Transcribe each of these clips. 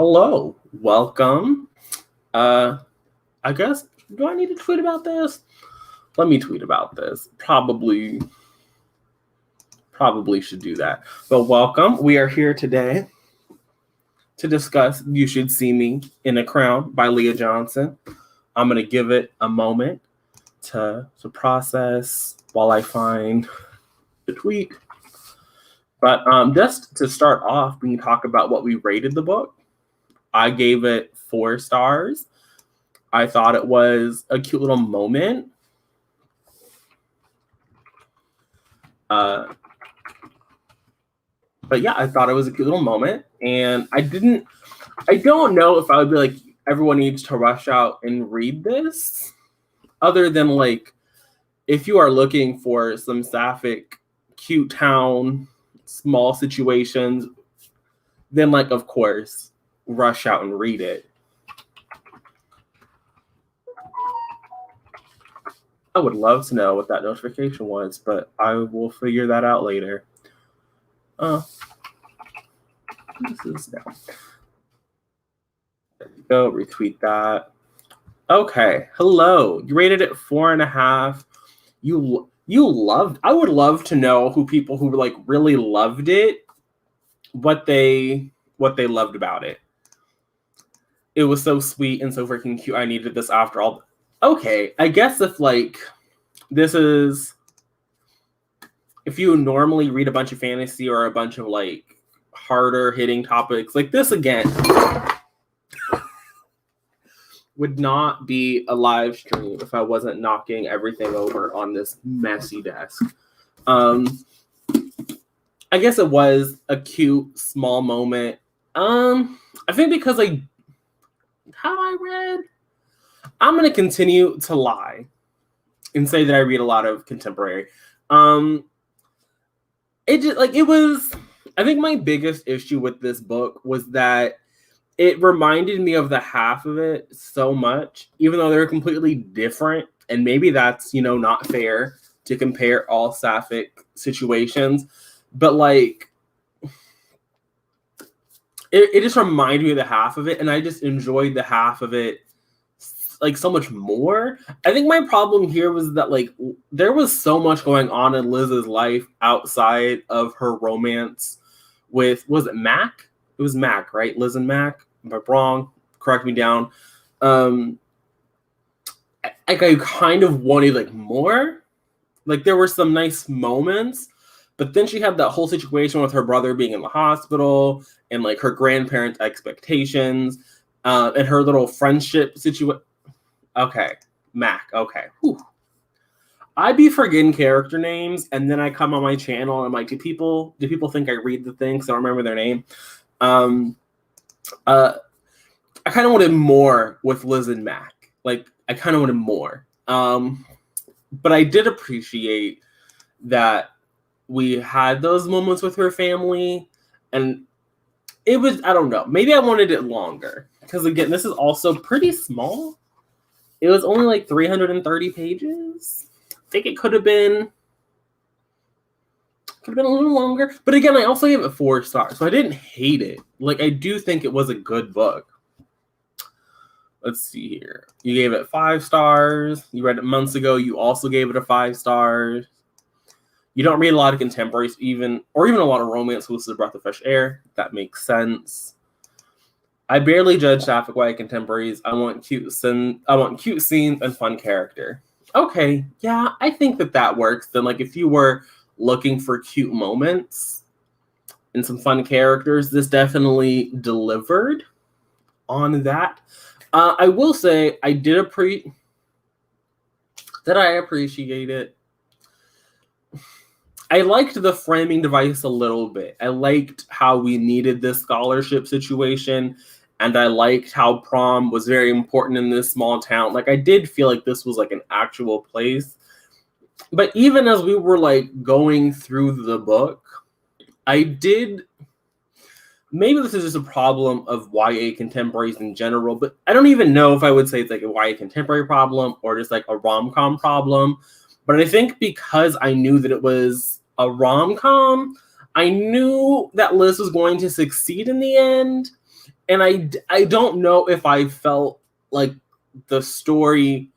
Hello, welcome. I guess, do I need to tweet about this? Let me tweet about this. Probably should do that. But welcome. We are here today to discuss You Should See Me in a Crown by Leah Johnson. I'm going to give it a moment to process while I find the tweet. But just to start off, we can talk about what we rated the book. I gave it 4 stars. I thought it was a cute little moment. But yeah, I thought it was a cute little moment. And I don't know if I would be like, everyone needs to rush out and read this. Other than like, if you are looking for some sapphic, cute town, small situations, then like, of course, rush out and read it. I would love to know what that notification was, but I will figure that out later. This is now. There you go. Retweet that. Okay. Hello. You rated it 4.5. You loved. I would love to know who people who like really loved it, what they loved about it. It was so sweet and so freaking cute. I needed this after all. Okay, I guess if like this is if you normally read a bunch of fantasy or a bunch of like harder hitting topics, like this again would not be a live stream if I wasn't knocking everything over on this messy desk. I guess it was a cute small moment. I think because how I read, I'm going to continue to lie and say that I read a lot of contemporary. I think my biggest issue with this book was that it reminded me of the half of it so much, even though they're completely different. And maybe that's, not fair to compare all sapphic situations. But like, it just reminded me of the half of it. And I just enjoyed the half of it like so much more. I think my problem here was that like there was so much going on in Liz's life outside of her romance with, was it Mac? It was Mac, right? Liz and Mac. If I'm wrong, correct me down. I kind of wanted like more. Like there were some nice moments, but then she had that whole situation with her brother being in the hospital and like her grandparents' expectations and her little friendship situation. Okay, Mac. Okay. Whew. I be forgetting character names, and then I come on my channel and I'm like, do people think I read the thing because I don't remember their name? I kind of wanted more with Liz and Mac. Like, I kind of wanted more. But I did appreciate that we had those moments with her family, and it was, I don't know, maybe I wanted it longer. Because again, this is also pretty small. It was only like 330 pages. I think it could have been a little longer. But again, I also gave it 4 stars, so I didn't hate it. Like, I do think it was a good book. Let's see here. You gave it 5 stars. You read it months ago. You also gave it a 5 stars. You don't read a lot of contemporaries, even a lot of romance. This is a breath of fresh air. That makes sense. I barely judge sapphic YA contemporaries. I want cute scenes and fun character. Okay, yeah, I think that works. Then, like, if you were looking for cute moments and some fun characters, this definitely delivered on that. I will say I did appreciate it. I liked the framing device a little bit. I liked how we needed this scholarship situation. And I liked how prom was very important in this small town. Like, I did feel like this was like an actual place. But even as we were like going through the book, maybe this is just a problem of YA contemporaries in general, but I don't even know if I would say it's like a YA contemporary problem or just like a rom-com problem. But I think because I knew that it was a rom-com, I knew that Liz was going to succeed in the end. And I don't know if I felt like the story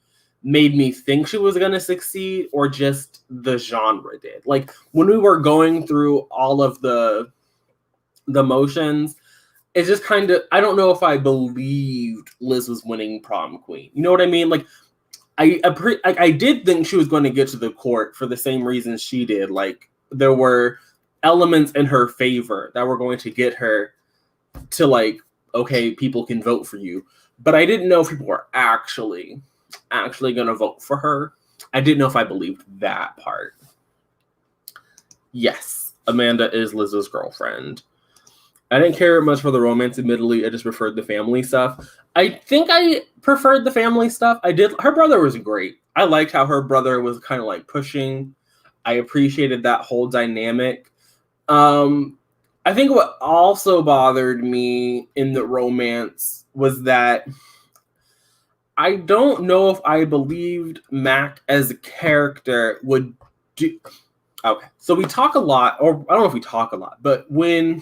made me think she was going to succeed or just the genre did. Like when we were going through all of the motions, it's just kind of, I don't know if I believed Liz was winning prom queen. You know what I mean? Like I did think she was going to get to the court for the same reasons she did. Like there were elements in her favor that were going to get her to like, okay, people can vote for you. But I didn't know if people were actually going to vote for her. I didn't know if I believed that part. Yes, Amanda is Liz's girlfriend. I didn't care much for the romance, admittedly. I just preferred the family stuff. I think I preferred the family stuff. I did. Her brother was great. I liked how her brother was kind of like pushing. I appreciated that whole dynamic. I think what also bothered me in the romance was that I don't know if I believed Mac as a character would do. Okay, so we talk a lot, or I don't know if we talk a lot, but when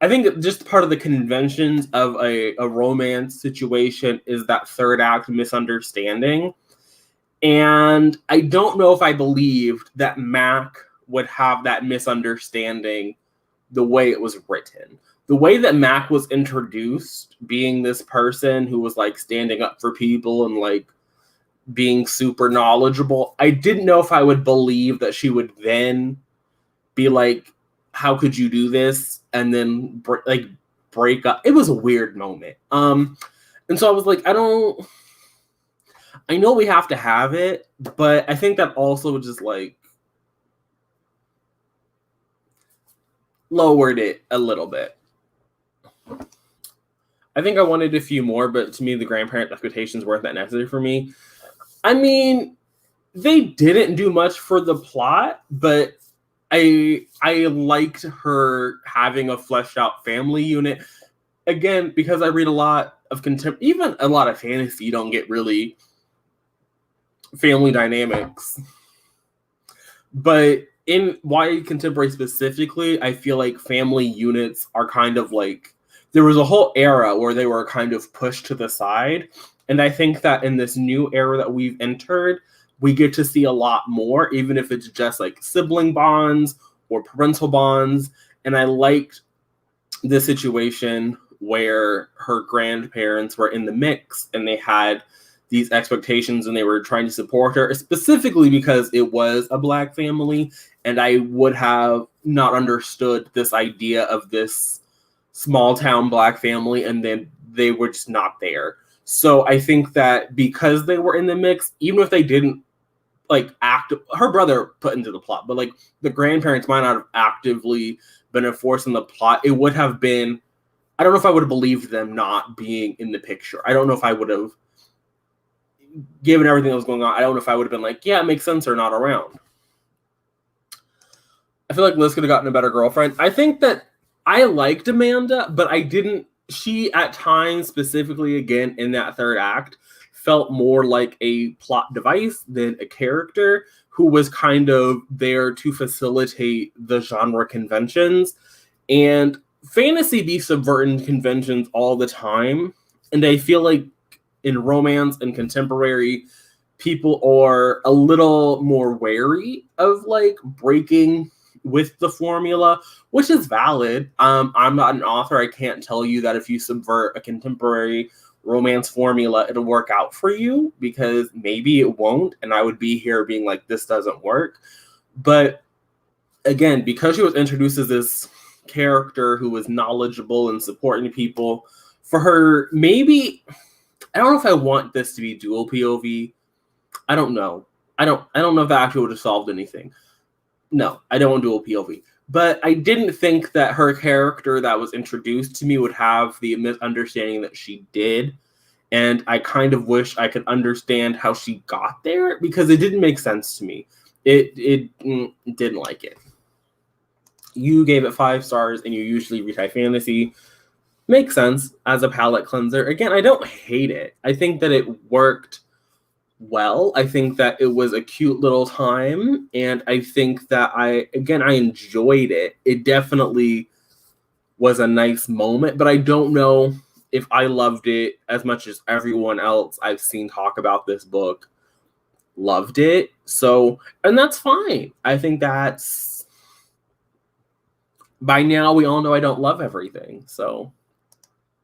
I think just part of the conventions of a romance situation is that third act misunderstanding. And I don't know if I believed that Mac would have that misunderstanding the way it was written. The way that Mac was introduced, being this person who was like standing up for people and like being super knowledgeable, I didn't know if I would believe that she would then be like, how could you do this? And then break up. It was a weird moment. And so I was like, I know we have to have it, but I think that also just like lowered it a little bit. I think I wanted a few more, but to me, the grandparent expectations weren't that necessary for me. I mean, they didn't do much for the plot, but I liked her having a fleshed out family unit. Again, because I read a lot of even a lot of fantasy, you don't get really family dynamics. But in YA contemporary specifically, I feel like family units are kind of like, there was a whole era where they were kind of pushed to the side. And I think that in this new era that we've entered, we get to see a lot more, even if it's just like sibling bonds or parental bonds. And I liked the situation where her grandparents were in the mix and they had these expectations and they were trying to support her, specifically because it was a Black family. And I would have not understood this idea of this small town Black family, and then they were just not there. So I think that because they were in the mix, even if they didn't like her brother put into the plot, but like the grandparents might not have actively been a force in the plot, it would have been, I don't know if I would have believed them not being in the picture. I don't know if I would have, given everything that was going on, I don't know if I would have been like, yeah, it makes sense, they're not around. I feel like Liz could have gotten a better girlfriend. I think that I liked Amanda, but I didn't, she at times, specifically again in that third act, felt more like a plot device than a character who was kind of there to facilitate the genre conventions. And fantasy be subverting conventions all the time. And I feel like in romance and contemporary, people are a little more wary of like breaking with the formula, which is valid. I'm not an author. I can't tell you that if you subvert a contemporary romance formula, it'll work out for you, because maybe it won't. And I would be here being like, this doesn't work. But again, because she was introduced as this character who was knowledgeable and supporting people, for her, maybe, I don't know if I want this to be dual POV. I don't know. I don't know if that actually would have solved anything. No, I don't want dual POV. But I didn't think that her character that was introduced to me would have the misunderstanding that she did. And I kind of wish I could understand how she got there, because it didn't make sense to me. It didn't like it. You gave it 5 stars, and you usually read high fantasy. Makes sense as a palate cleanser. Again, I don't hate it. I think that it worked well. I think that it was a cute little time, and I think that I enjoyed it. It definitely was a nice moment, but I don't know if I loved it as much as everyone else I've seen talk about this book loved it. So, and that's fine. I think that's, by now we all know I don't love everything. So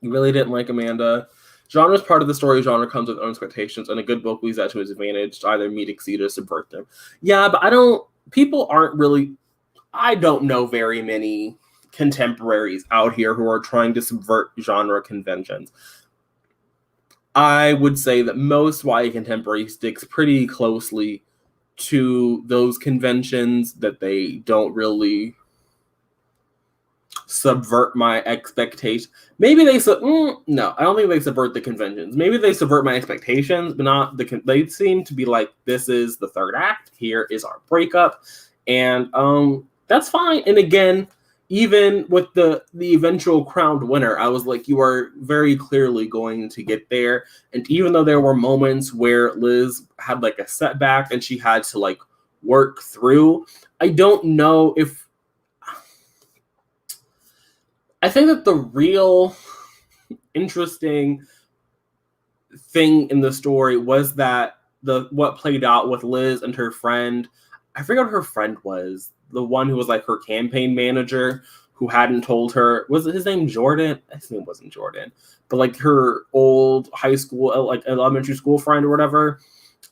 you really didn't like Amanda. Genre is part of the story. Genre comes with own expectations, and a good book leaves that to his advantage to either meet, exceed, or subvert them. Yeah, but people aren't really, I don't know very many contemporaries out here who are trying to subvert genre conventions. I would say that most YA contemporary sticks pretty closely to those conventions, that they don't really subvert my expectations. Maybe they no, I don't think they subvert the conventions. Maybe they subvert my expectations, but not they seem to be like, this is the third act, here is our breakup, and that's fine. And again, even with the eventual crowned winner, I was like, you are very clearly going to get there. And even though there were moments where Liz had like a setback and she had to like work through, I don't know if, I think that the real interesting thing in the story was that what played out with Liz and her friend. I forgot what her friend was. The one who was like her campaign manager, who hadn't told her, was it his name Jordan? His name wasn't Jordan, but like her old high school, like elementary school friend or whatever.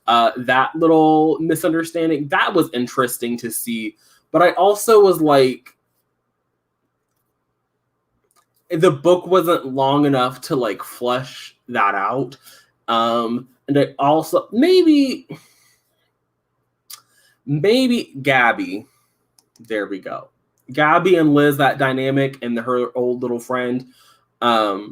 That little misunderstanding, that was interesting to see. But I also was like, the book wasn't long enough to like flesh that out. And I also, maybe Gabby, there we go. Gabby and Liz, that dynamic, and her old little friend. I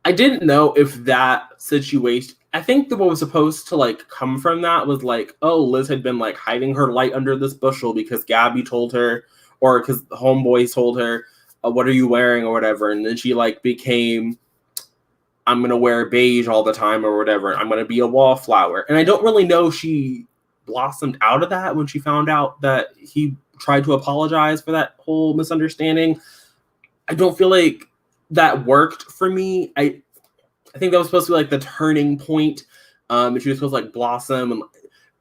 didn't know if that situation, I think that what was supposed to like come from that was like, oh, Liz had been like hiding her light under this bushel because Gabby told her, or because the homeboys told her, what are you wearing or whatever. And then she like became, I'm going to wear beige all the time or whatever. I'm going to be a wallflower. And I don't really know if she blossomed out of that when she found out that he tried to apologize for that whole misunderstanding. I don't feel like that worked for me. I think that was supposed to be like the turning point. She was supposed to like blossom,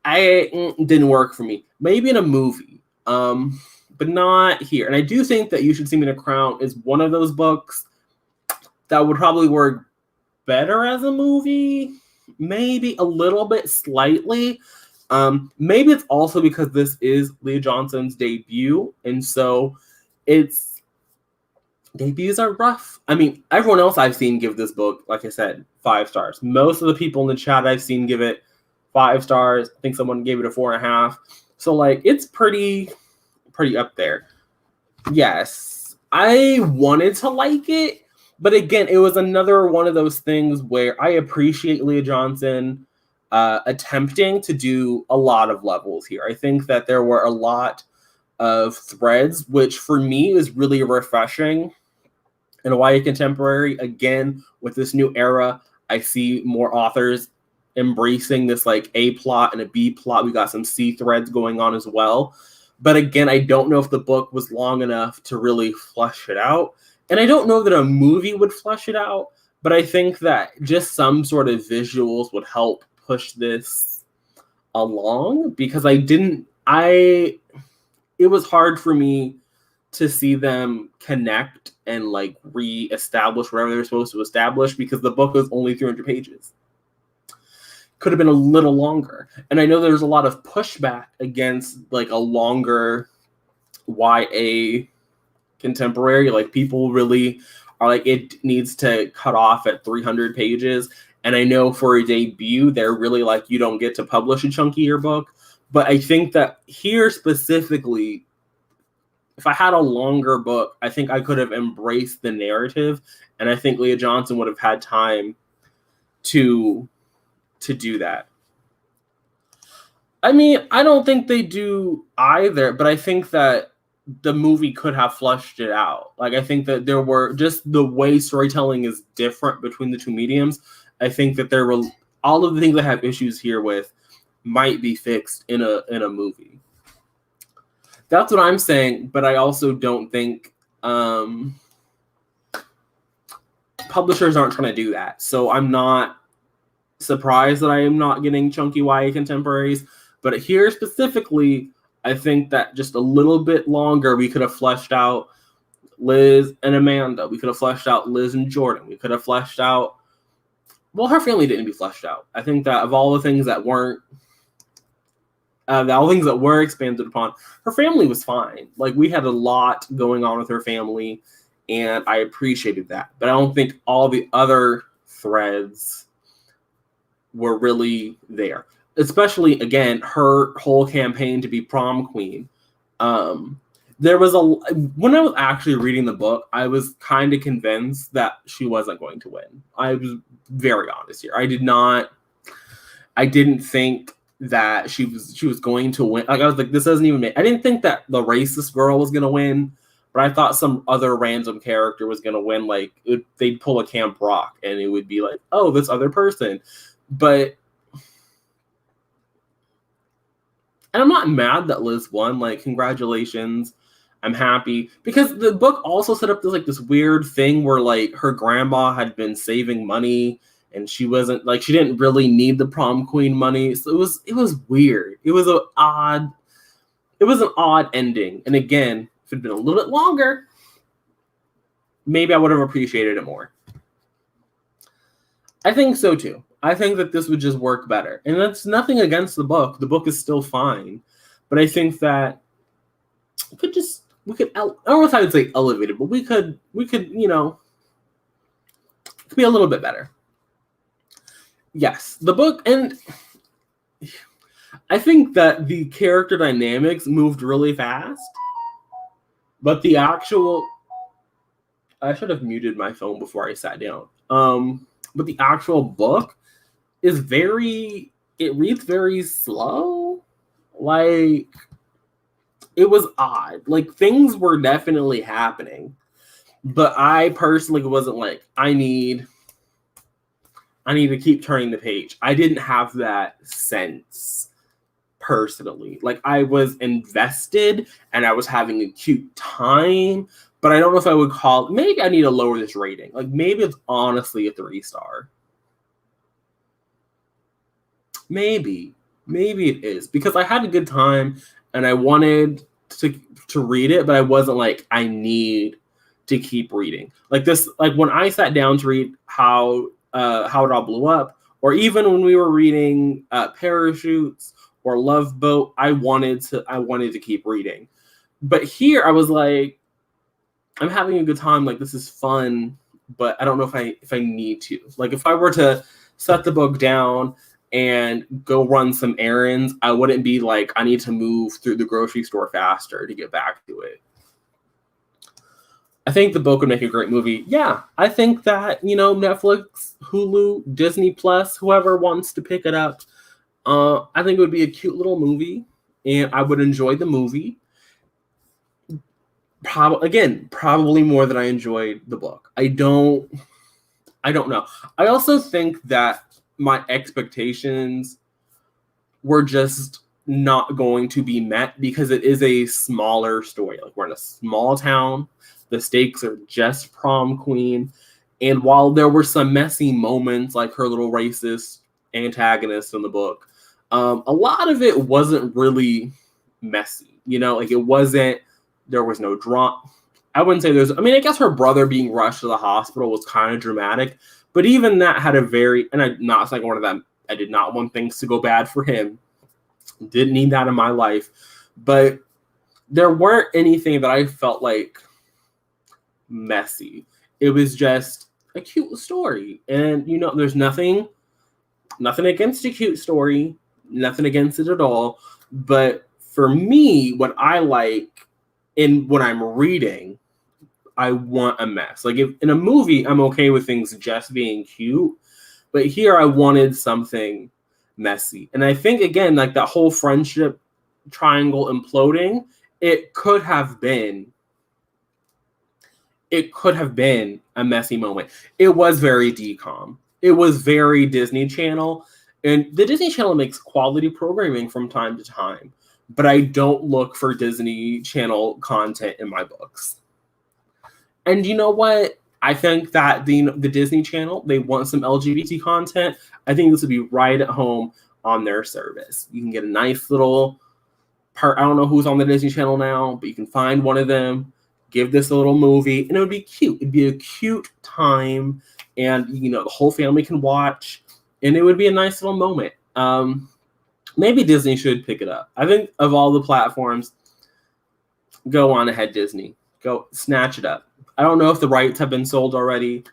and didn't work for me. Maybe in a movie, but not here. And I do think that You Should See Me in a Crown is one of those books that would probably work better as a movie, maybe a little bit, slightly. Maybe it's also because this is Leah Johnson's debut, and so debuts are rough. I mean, everyone else I've seen give this book, like I said, 5 stars. Most of the people in the chat I've seen give it 5 stars. I think someone gave it a 4.5. So like, it's pretty up there. Yes, I wanted to like it, but again, it was another one of those things where I appreciate Leah Johnson attempting to do a lot of levels here. I think that there were a lot of threads, which for me is really refreshing in a YA contemporary. Again, with this new era, I see more authors embracing this like A plot and a B plot. We got some C threads going on as well. But again, I don't know if the book was long enough to really flesh it out. And I don't know that a movie would flesh it out, but I think that just some sort of visuals would help push this along, because it was hard for me to see them connect and like re-establish whatever they're supposed to establish, because the book was only 300 pages. Could have been a little longer. And I know there's a lot of pushback against like a longer YA contemporary. Like, people really are like, it needs to cut off at 300 pages. And I know for a debut, they're really like, you don't get to publish a chunkier book. But I think that here specifically, if I had a longer book, I think I could have embraced the narrative. And I think Leah Johnson would have had time to do that. I mean, I don't think they do either, but I think that the movie could have fleshed it out. Like, I think that there were just the way storytelling is different between the two mediums. I think that there were all of the things I have issues here with might be fixed in a movie. That's what I'm saying, but I also don't think Publishers aren't trying to do that. So I'm not surprised that I am not getting chunky YA contemporaries. But here specifically, I think that just a little bit longer, we could have fleshed out Liz and Amanda. We could have fleshed out Liz and Jordan. We could have fleshed out, well, her family didn't be fleshed out. I think that of all the things that weren't, all the things that were expanded upon, her family was fine. Like, we had a lot going on with her family, and I appreciated that. But I don't think all the other threads were really there. Especially, again, her whole campaign to be prom queen. There was when I was actually reading the book, I was kind of convinced that she wasn't going to win. I was very honest here. I didn't think that she was going to win. Like, I was like, this doesn't even make. I didn't think that the racist girl was going to win, but I thought some other random character was going to win. Like, they'd pull a Camp Rock, and it would be like, oh, this other person. But, and I'm not mad that Liz won. Like, congratulations. I'm happy, because the book also set up this weird thing where, like, her grandma had been saving money, and she wasn't, like, she didn't really need the prom queen money. So it was weird. It was an odd ending. And again, if it had been a little bit longer, maybe I would have appreciated it more. I think so too. I think that this would just work better. And that's nothing against the book. The book is still fine. But I think that I don't know if I would say elevated, but we could, you know, it could be a little bit better. Yes, the book, and I think that the character dynamics moved really fast, but the actual, I should have muted my phone before I sat down. But the actual book is it reads very slow. Like, it was odd. Like, things were definitely happening, but I personally wasn't like, I need to keep turning the page. I didn't have that sense personally. Like, I was invested and I was having a cute time, but I don't know if I would call, maybe I need to lower this rating. Like, maybe it's honestly a 3-star. Maybe it is, because I had a good time and I wanted to read it, but I wasn't like, I need to keep reading. Like this, like when I sat down to read How It All Blew Up, or even when we were reading Parachutes or Love Boat, I wanted to keep reading. But here I was like, I'm having a good time. Like, this is fun, but I don't know if I need to. Like, if I were to set the book down and go run some errands, I wouldn't be like, I need to move through the grocery store faster to get back to it. I think the book would make a great movie. Yeah, I think that, you know, Netflix, Hulu, Disney Plus, whoever wants to pick it up, I think it would be a cute little movie, and I would enjoy the movie. Probably more than I enjoyed the book. I don't know. I also think that my expectations were just not going to be met because it is a smaller story. Like, we're in a small town. The stakes are just prom queen. And while there were some messy moments, like her little racist antagonist in the book, a lot of it wasn't really messy. You know, like, there was no drama. I wouldn't say I guess her brother being rushed to the hospital was kind of dramatic, but even that had and I'm not saying one of them, I did not want things to go bad for him. Didn't need that in my life. But there weren't anything that I felt like messy. It was just a cute story. And, you know, there's nothing against a cute story, nothing against it at all. But for me, what I like when I'm reading, I want a mess. Like, if in a movie, I'm okay with things just being cute, but here I wanted something messy. And I think, again, like, that whole friendship triangle imploding, it could have been a messy moment. It was very DCOM. It was very Disney Channel. And the Disney Channel makes quality programming from time to time, but I don't look for Disney Channel content in my books. And you know what? I think that the Disney Channel, they want some LGBT content. I think this would be right at home on their service. You can get a nice little part. I don't know who's on the Disney Channel now, but you can find one of them, give this a little movie, and it would be cute. It'd be a cute time, and the whole family can watch, and it would be a nice little moment. Maybe Disney should pick it up. I think of all the platforms, go on ahead, Disney. Go snatch it up. I don't know if the rights have been sold already.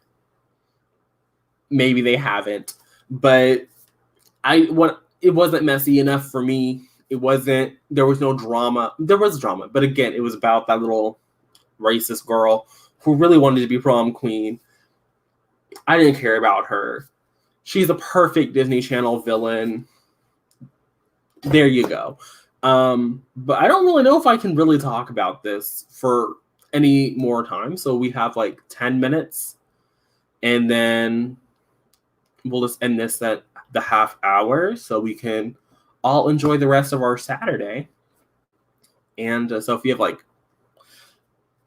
Maybe they haven't, but it wasn't messy enough for me. There was no drama. There was drama, but again, it was about that little racist girl who really wanted to be prom queen. I didn't care about her. She's a perfect Disney Channel villain. There you go. But I don't really know if I can really talk about this for any more time. So we have like 10 minutes, and then we'll just end this at the half hour so we can all enjoy the rest of our Saturday. And so if you have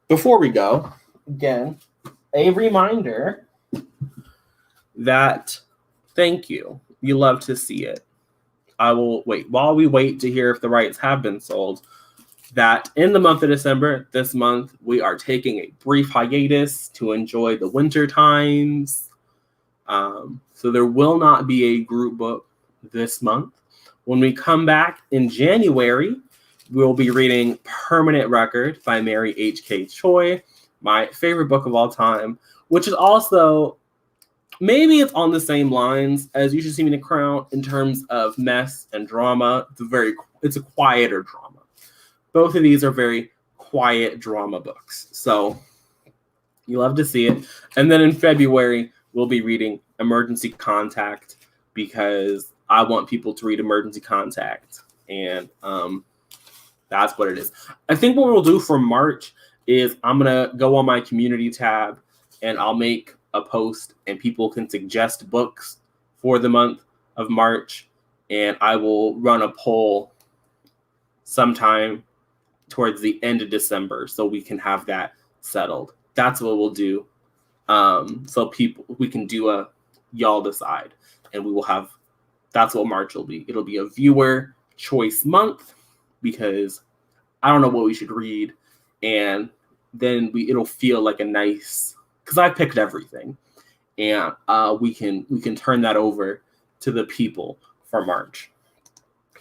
before we go, again, a reminder that thank you. You love to see it. I will wait while we wait to hear if the rights have been sold. That in the month of December, this month, we are taking a brief hiatus to enjoy the winter times. So there will not be a group book this month. When we come back in January, we'll be reading Permanent Record by Mary H.K. Choi, my favorite book of all time, which is also, maybe it's on the same lines as You Should See Me in the Crown in terms of mess and drama. It's a quieter drama. Both of these are very quiet drama books. So you love to see it. And then in February, we'll be reading Emergency Contact because I want people to read Emergency Contact. And that's what it is. I think what we'll do for March is I'm going to go on my community tab and I'll make a post and people can suggest books for the month of March. And I will run a poll sometime towards the end of December so we can have that settled. That's what we'll do. So we can do a y'all decide, and we will have, that's what March will be. It'll be a viewer choice month because I don't know what we should read. And then it'll feel like a nice, because I picked everything, and we can turn that over to the people for March.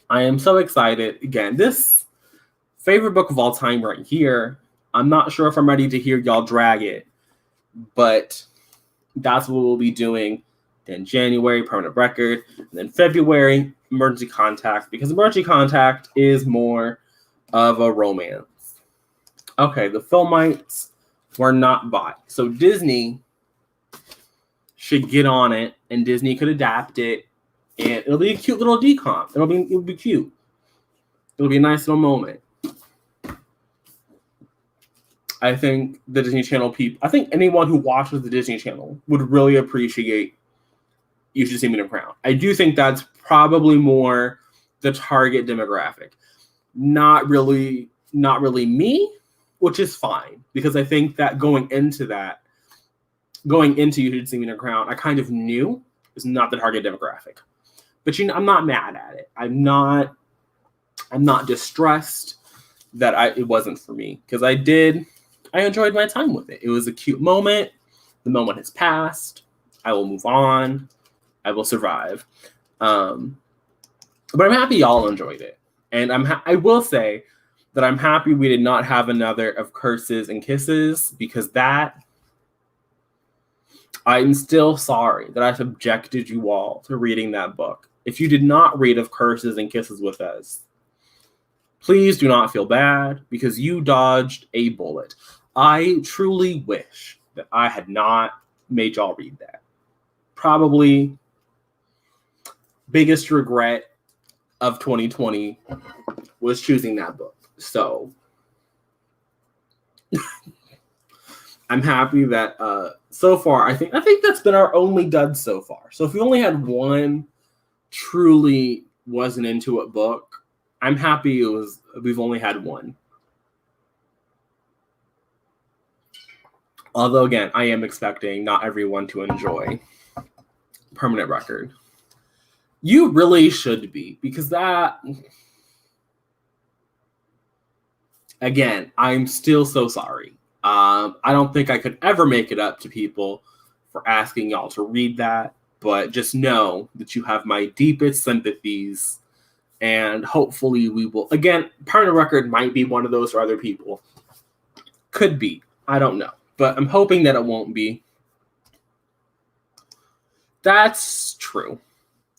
I am so excited. Again, this favorite book of all time right here. I'm not sure if I'm ready to hear y'all drag it, but that's what we'll be doing. Then January, Permanent Record, and then February, Emergency Contact, because Emergency Contact is more of a romance. Okay, the Filmites were not bought. So Disney should get on it, and Disney could adapt it, and it'll be a cute little decom. It'll be cute. It'll be a nice little moment. I think the Disney Channel people, I think anyone who watches the Disney Channel would really appreciate You Should See Me in a Crown. I do think that's probably more the target demographic. Not really me, which is fine, because I think that going into You Should See Me in a Crown, I kind of knew it's not the target demographic. But I'm not mad at it. I'm not distressed that it wasn't for me, because I enjoyed my time with it. It was a cute moment. The moment has passed. I will move on. I will survive. But I'm happy y'all enjoyed it. And I will say that I'm happy we did not have another of Curses and Kisses, because I'm still sorry that I subjected you all to reading that book. If you did not read of Curses and Kisses with us, please do not feel bad, because you dodged a bullet. I truly wish that I had not made y'all read that. Probably biggest regret of 2020 was choosing that book. So I'm happy that so far, I think that's been our only dud so far. So if we only had one truly wasn't into it book, I'm happy we've only had one. Although, again, I am expecting not everyone to enjoy Permanent Record. You really should be, because that... Again, I'm still so sorry. I don't think I could ever make it up to people for asking y'all to read that, but just know that you have my deepest sympathies, and hopefully we will... Again, Permanent Record might be one of those for other people. Could be. I don't know. But I'm hoping that it won't be. That's true.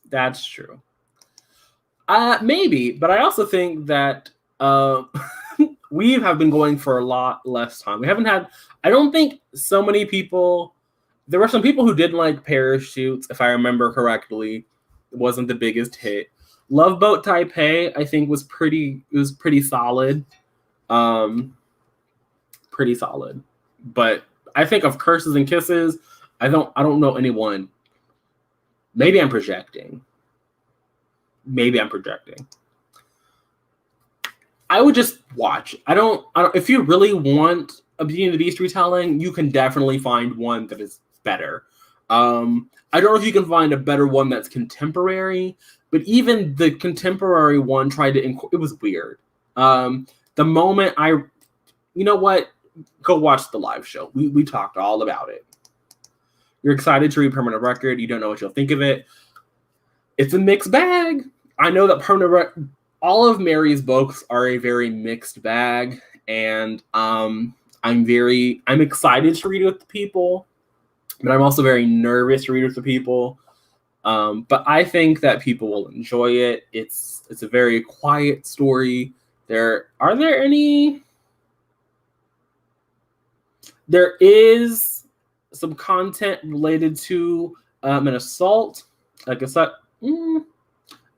That's true. Maybe, but I also think that we have been going for a lot less time. We haven't had... I don't think so many people... There were some people who didn't like Parachutes, if I remember correctly. It wasn't the biggest hit. Love Boat Taipei, I think, was pretty solid. Pretty solid. But I think of Curses and Kisses, I don't know anyone. Maybe I'm projecting. I would just watch. I don't if you really want a Beauty and the Beast retelling, you can definitely find one that is better. I don't know if you can find a better one that's contemporary, but even the contemporary one tried to it was weird. The moment you know what? Go watch the live show. We talked all about it. You're excited to read Permanent Record. You don't know what you'll think of it. It's a mixed bag. I know that all of Mary's books are a very mixed bag, and I'm excited to read it with the people, but I'm also very nervous to read it with the people. But I think that people will enjoy it. It's a very quiet story. There is some content related to an assault, like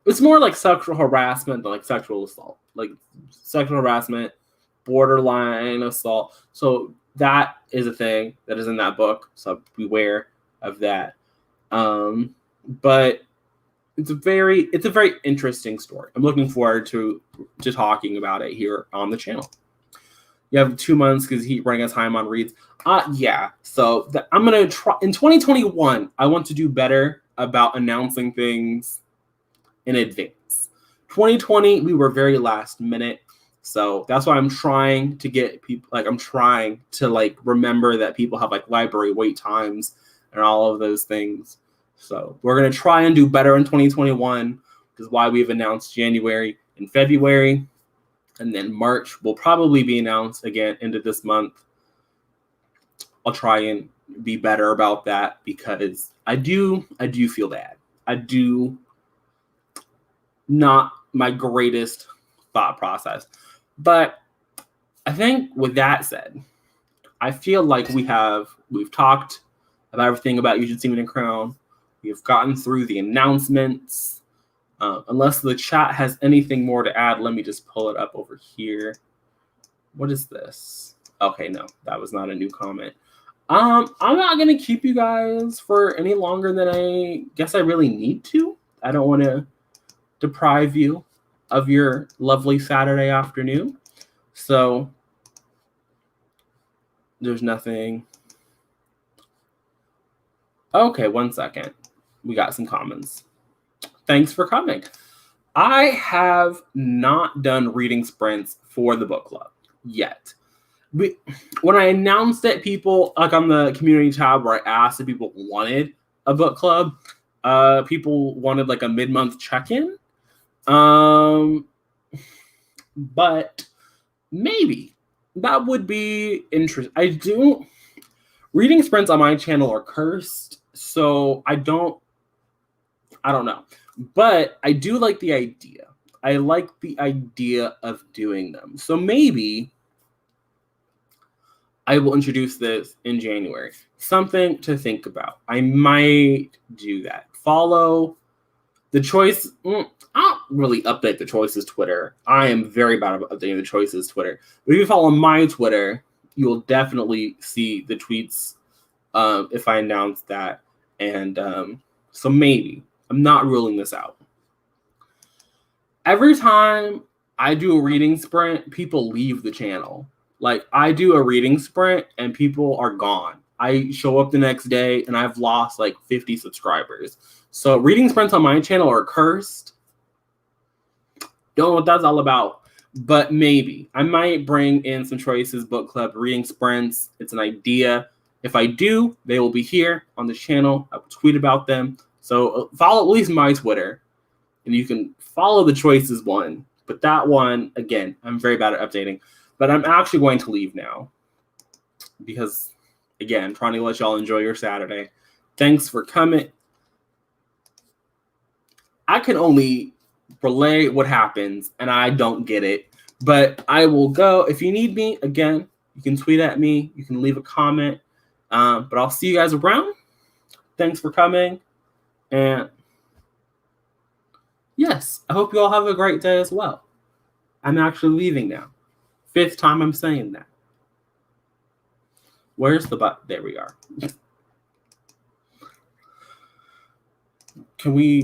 it's more like sexual harassment than like sexual assault, like sexual harassment, borderline assault. So that is a thing that is in that book. So beware of that. But it's a very interesting story. I'm looking forward to talking about it here on the channel. You have 2 months because he's running out of time on reads. Yeah. So I'm gonna try in 2021. I want to do better about announcing things in advance. 2020, we were very last minute. So that's why I'm trying to get people, like, I'm trying to like remember that people have like library wait times and all of those things. So we're going to try and do better in 2021, which is why we've announced January and February. And then March will probably be announced again into this month. I'll try and be better about that because I do feel bad. I do not my greatest thought process. But I think with that said, I feel like we've talked about everything about You Should See Me in a Crown. We've gotten through the announcements. Unless the chat has anything more to add, let me just pull it up over here. What is this? Okay, no, that was not a new comment. I'm not going to keep you guys for any longer than I guess I really need to. I don't want to deprive you of your lovely Saturday afternoon. So there's nothing. Okay, 1 second. We got some comments. Thanks for coming. I have not done reading sprints for the book club yet. When I announced it, people, like on the community tab where I asked if people wanted a book club, people wanted like a mid-month check-in. But maybe that would be interesting. Reading sprints on my channel are cursed, so I don't know. But I do like the idea. I like the idea of doing them. So maybe I will introduce this in January. Something to think about. I might do that. Follow the choice. I don't really update the Choices Twitter. I am very bad about updating the Choices Twitter. But if you follow my Twitter, you will definitely see the tweets if I announce that. And so maybe. I'm not ruling this out. Every time I do a reading sprint, people leave the channel. Like, I do a reading sprint and people are gone. I show up the next day and I've lost like 50 subscribers. So reading sprints on my channel are cursed. Don't know what that's all about. But maybe I might bring in some choices, book club, reading sprints. It's an idea. If I do, they will be here on the channel. I will tweet about them. So follow at least my Twitter, and you can follow the choices one. But that one, again, I'm very bad at updating. But I'm actually going to leave now because, again, trying to let y'all enjoy your Saturday. Thanks for coming. I can only relay what happens, and I don't get it. But I will go. If you need me, again, you can tweet at me. You can leave a comment. But I'll see you guys around. Thanks for coming. And yes, I hope you all have a great day as well. I'm actually leaving now. 5th time I'm saying that. Where's the button? There we are. Can we